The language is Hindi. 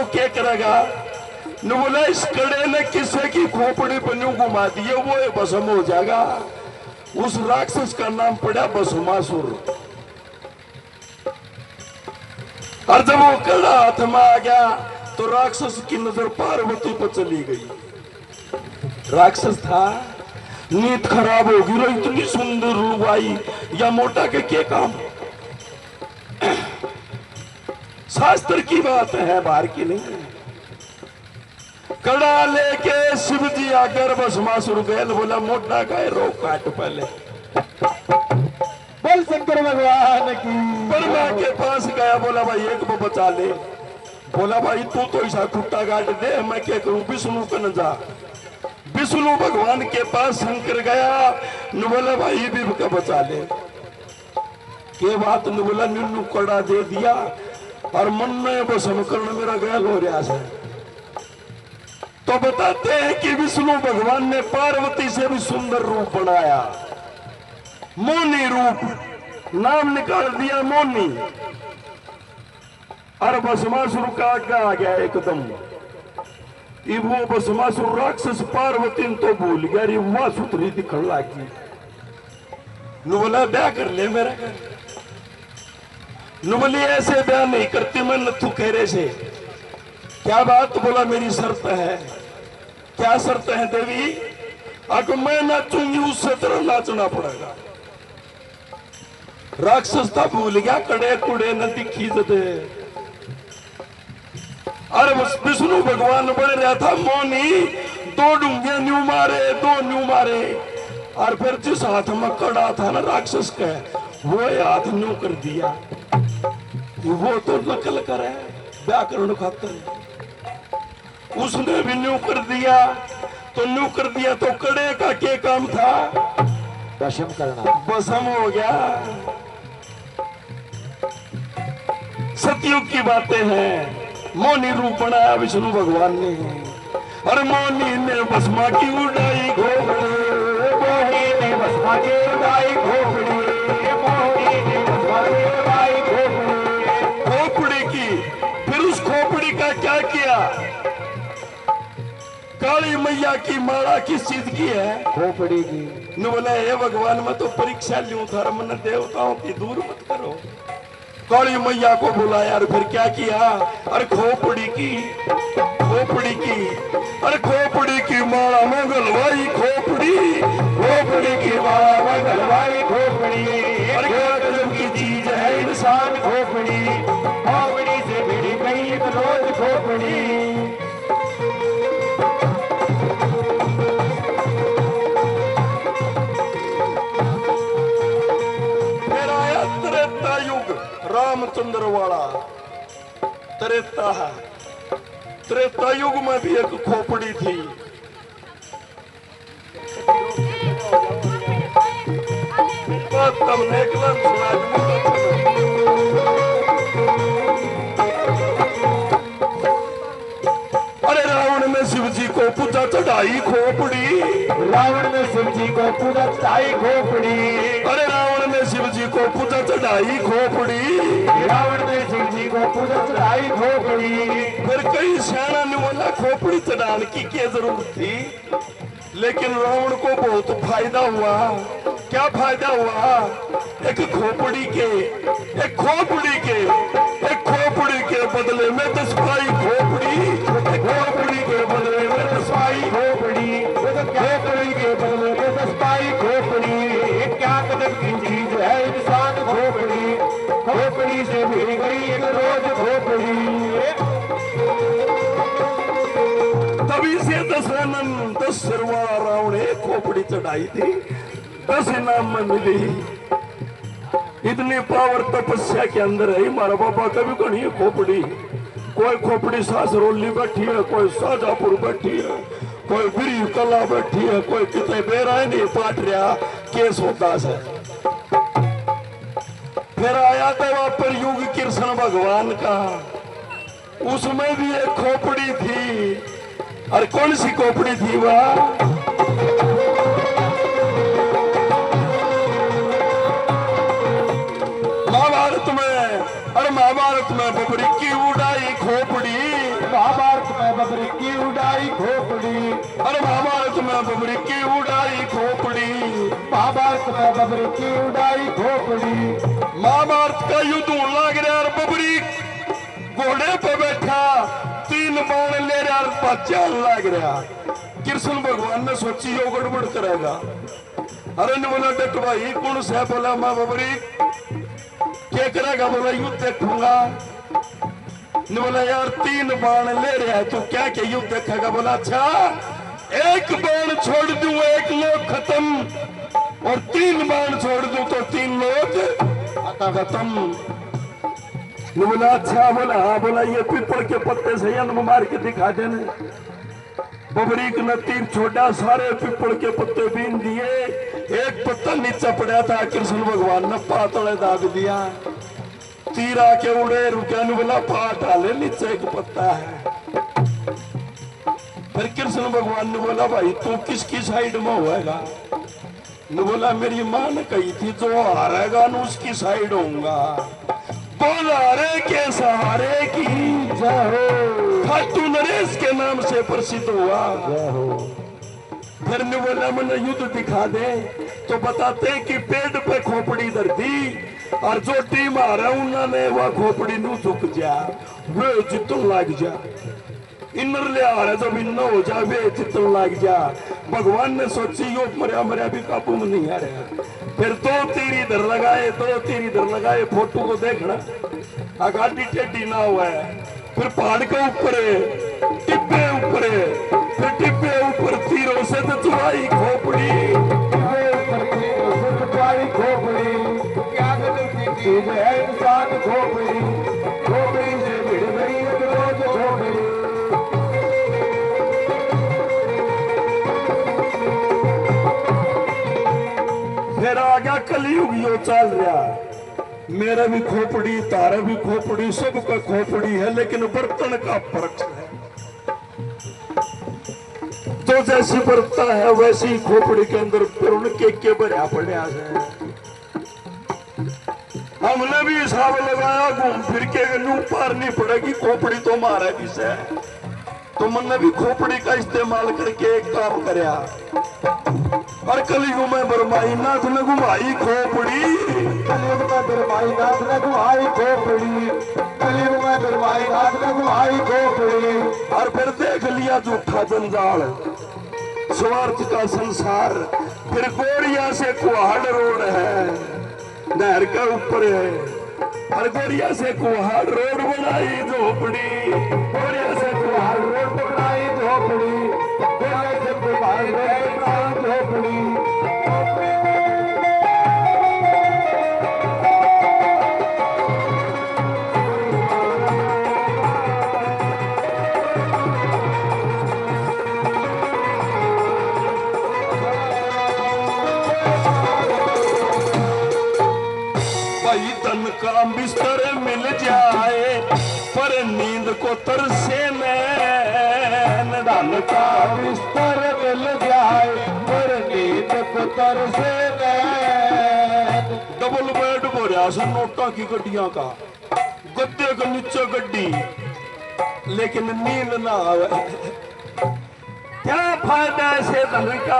तो क्या करेगा? न बोला इस कड़े ने किसी की खोपड़ी पर न्यू घुमा दिए, वो भस्म हो जाएगा। उस राक्षस का नाम पड़ा भस्मासुर। और जब वो कड़ा हाथ में आ गया तो राक्षस की नजर पार्वती पर चली गई। राक्षस था, नींद खराब होगी रो, इतनी सुंदर रूप आई या मोटा के क्या काम? शास्त्र की बात है, बाहर की नहीं है। कड़ा लेके शिव जी आकर भस्मासुर गए, बोला मोटा का रोक काट पहले। बोल शंकर भगवान की। ब्रह्मा के पास गया, बोला भाई एक को बचा ले। बोला भाई तू तो ऐसा खुट्टा काट दे, मैं क्या करूं? विष्णु का न जा। विष्णु भगवान के पास शंकर गया, न बोला भाई भी का बचा ले। के बात न बोला, निन्नू कड़ा दे दिया और मन में भस्म करना मेरा गैल हो रहा है। तो बताते हैं कि विष्णु भगवान ने पार्वती से भी सुंदर रूप बनाया, मोनी रूप, नाम निकाल दिया मोनी। और भस्मासुर का आगे आ गया एकदम। वो भस्मासुर राक्षस पार्वती तो भूल गया, रे वह सुथरी दिखने लगी। बोला ब्याह कर ले मेरा। बोली ऐसे ब्याह नहीं करती मैं नथु खेरे से। क्या बात? बोला मेरी शर्त है। क्या शर्त है देवी? अगर मैं नाचूंगी उससे तरह नाचना पड़ेगा। राक्षस था, भूल गया, कड़े कुड़े न दिखी जते। अरे विष्णु भगवान बन रहा था मोनी, दो डूंगे न्यू मारे, दो न्यू मारे। और फिर जिस हाथ में कड़ा था ना राक्षस का, वो हाथ न्यू कर दिया। वो तो नकल करे व्याकरण खातर, उसने भी न्यू कर दिया। तो न्यू कर दिया तो कड़े का क्या काम था? भस्म करना। भस्म हो गया। सतयुग की बातें हैं। मोनी रूप बनाया विष्णु भगवान ने, और मोनी ने भस्मा की उड़ाई खोपड़ी। मोनी ने भस्मा की उड़ाई खोपड़ी। मोनी ने भस्मा की उड़ाई खोपड़ी। खोपड़ी की। फिर उस खोपड़ी का क्या किया? काली मैया की माला किस चीज की है? खोपड़ी की। न बोला हे भगवान मैं तो परीक्षा लूं था, मन देवताओं की दूर मत करो। काली मैया को बुलाया और फिर क्या किया? अरे खोपड़ी की, खोपड़ी की, अरे खोपड़ी की माला में गलवाई खोपड़ी। खोपड़ी की माला में गलवाई खोपड़ी। अरे क्या गजब की चीज है इंसान खोपड़ी। खोपड़ी से भिड़ी गई एक रोज खोपड़ी। त्रेता युग रामचंद्र वाला त्रेता है। त्रेता युग में भी एक खोपड़ी थी। बात तुमने एक बार सुना दूंगा। अरे रावण में शिव जी को पूजा चढ़ाई खोपड़ी। रावण ने शिव जी को पूजा चढ़ाई खोपड़ी। अरे रावण ने शिव जी को पूजा चढ़ाई खोपड़ी। रावण ने शिव जी को पूजा चढ़ाई खोपड़ी। फिर कई सेना ने बोला खोपड़ी चढ़ाने की क्या जरूरत थी, लेकिन रावण को बहुत फायदा हुआ। क्या फायदा हुआ? एक खोपड़ी के, एक खोपड़ी के, एक खोपड़ी के बदले में 10 पाई खोपड़ी। खोपड़ी के बदले में 10 पाई खोपड़ी। खोपड़ी के बदले में 10 पाई खोपड़ी। क्या कदम की चीज है इंसान खोपड़ी। खोपड़ी से भिड़ गई एक रोज खोपड़ी। तभी से दशरथन 10 सिरवा रावण एक खोपड़ी चढ़ाई थी, 10 इनाम में मिली। इतनी पावर तपस्या के अंदर है। हमारा बाबा कभी को नहीं है खोपड़ी। कोई खोपड़ी सासरोली बैठी है, कोई शाजापुर बैठी है, कोई बिरी कला बैठी है, कोई कितने बेराय नहीं पाट रहा केस होता है। फिर आया द्वापर युग कृष्ण भगवान का, उसमें भी एक खोपड़ी थी। और कौन सी खोपड़ी थी वह? महाभारत में, और महाभारत में बबरी की उड़ाई खोपड़ी। महाभारत में बबरी की उड़ाई खोपड़ी, अरे महाभारत में बबरी की उड़ाई खोपड़ी, महाभारत में बबरी की उड़ाई खोपड़ी। महाभारत का युद्ध होने लग रहा और बबरी घोड़े पे बैठा 3 बाण ले रहा और बचाने लग रहा। कृष्ण भगवान ने सोची यो गड़बड़ करेगा। अरे ने बोला डट भाई कौन से बोला माँ बबरी क्या करेगा? बोला युद्ध देखूंगा। ने बोला यार 3 बाण ले रहा है तू क्या क्या युद्ध देखेगा? बोला अच्छा 1 बाण छोड़ दूं 1 लोग खत्म और 3 बाण छोड़ दूं तो 3 लोग खत्म। ने बोला अच्छा। बोला हाँ। बोला ये पीपल के पत्ते से जन्म मार के दिखा देने। बबरीक ने तीर छोड़ा सारे पीपल के पत्ते बीन दिए। एक पत्ता नीचे पड़ा था कृष्ण भगवान ने पातले दाग दिया। तीर आके उड़े रुके। ने बोला पाट डाले नीचे एक पत्ता है। फिर कृष्ण भगवान ने बोला भाई तू किसकी साइड में होएगा? ने बोला मेरी माँ ने कही थी जो हारेगा न उसकी साइड होऊंगा। बोला रे के सहारे की जय हो, खाटू नरेश के नाम से प्रसिद्ध हुआ। जय हो। फिर ने बोला मैंने युद्ध दिखा दे तो बताते कि पेड़ पे खोपड़ी धर दी और जो टीम आ रहा उन्होंने वह खोपड़ी नू झुक जा वे जितन लग जा। इनर ले आ रहा जब इन हो जा वे जितन लग जा। भगवान ने सोची यो मरिया मरिया भी काबू में नहीं आ रहा। फिर 2 तीर इधर लगाए 2 तीर इधर लगाए। फोटो को देखना आगाड़ी टेढ़ी ना हुआ है। फिर पहाड़ के ऊपर टिब्बे ऊपर फिर टिब्बे ऊपर तीरों से तो चुराई खोपड़ी। खोपड़ी क्या चीज है इंसान खोपड़ी, खोपड़ी से भिड़ गई एक रोज खोपड़ी। फिर आ गया कलयुग यो चल रहा। मेरा भी खोपड़ी तारा भी खोपड़ी सबका खोपड़ी है लेकिन बर्तन का फर्क है। तो जैसी बरतता है वैसी खोपड़ी के अंदर फिर उनके भरिया पड़ा है। हमने भी हिसाब लगाया घूम फिर के नू पार नहीं पड़ेगी खोपड़ी तो मारा किसे। तो मैंने भी खोपड़ी का इस्तेमाल करके एक काम करया और कलयुग में बरमाई नाथ ने घुमाई खोपड़ी। कलयुग में बरमाई नाथ ने घुमाई खोपड़ी, कलयुग में बरमाई नाथ ने घुमाई खोपड़ी। और फिर देख लिया झूठा जंजाल स्वार्थ का संसार। फिर गोरिया से कुहाड़ रोड है नहर के ऊपर है और गोरिया से कुहाड़ रोड बनाई झोपड़ी। गोरिया से कुहाड़ रोड बनाई झोपड़ी, गोरिया से कुहाड़ रोड बनाई झोपड़ी। भाई तन का बिस्तर मिल जाए पर नींद को तरसे नैन। धन का बिस्तर मिल जाए पर नींद को तरसे नैन। डबल बेड भरा से नोटा की गड्डियां का गद्दे के नीचे गड्डी लेकिन नींद ना आवे। क्या फायदा ऐसे धन का?